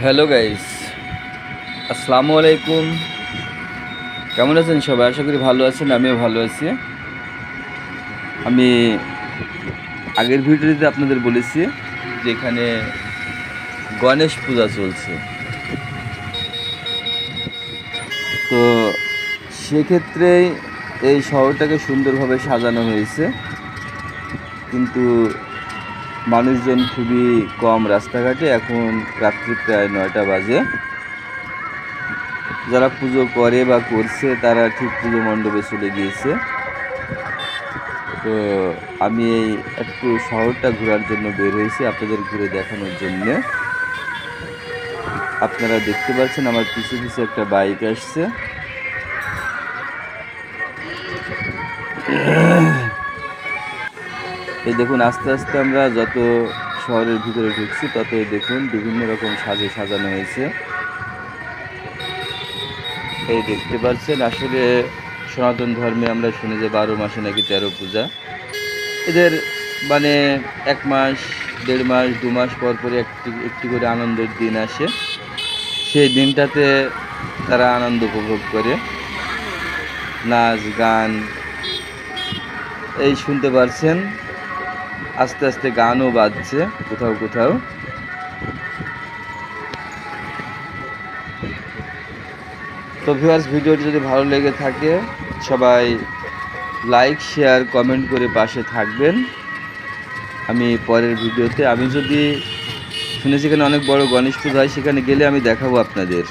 Hello guys, আসসালামু আলাইকুম। কেমন আছেন সবাই? আশা করি ভালো আছেন, আমিও ভালো আছি। আমি আগের ভিডিওতে আপনাদের বলেছি যে এখানে গণেশ পূজা চলছে। তো সেক্ষেত্রেই এই শহরটাকে সুন্দরভাবে সাজানো হয়েছে, কিন্তু মানুষজন খুবই কম রাস্তাঘাটে। এখন রাত্রি প্রায় 9টা বাজে। যারা পুজো করে বা করছে তারা ঠিক পুজো মণ্ডপে চলে গিয়েছে। তো আমি এই একটু শহরটা ঘোরার জন্য বের হয়েছি, আপনাদের ঘুরে দেখানোর জন্য। আপনারা দেখতে পাচ্ছেন আমার পিছু পিছু একটা বাইক আসছে। এই দেখুন, আস্তে আস্তে আমরা যত শহরের ভিতরে ঢুকছি ততই দেখুন বিভিন্ন রকম সাজে সাজানো হয়েছে। এই দেখতে পাচ্ছেন, আসলে সনাতন ধর্মে আমরা শুনি যে 12 মাসে নাকি 13 পূজা। এদের মানে 1 মাস, 1.5 মাস, 2 মাস পর পরে একটি একটি করে আনন্দের দিন আসে। সেই দিনটাতে তারা আনন্দ উপভোগ করে, নাচ গান এই শুনতে পারছেন। আস্তে আস্তে গানও বাজছে কোথাও কোথাও। তো ভিউয়ার্স, ভিডিওটি যদি ভালো লেগে থাকে সবাই লাইক, শেয়ার, কমেন্ট করে পাশে থাকবেন। আমি পরের ভিডিওতে, আমি যদি শুনেছি এখানে অনেক বড় গণেশ পুজো হয়, সেখানে গেলে আমি দেখাবো আপনাদের।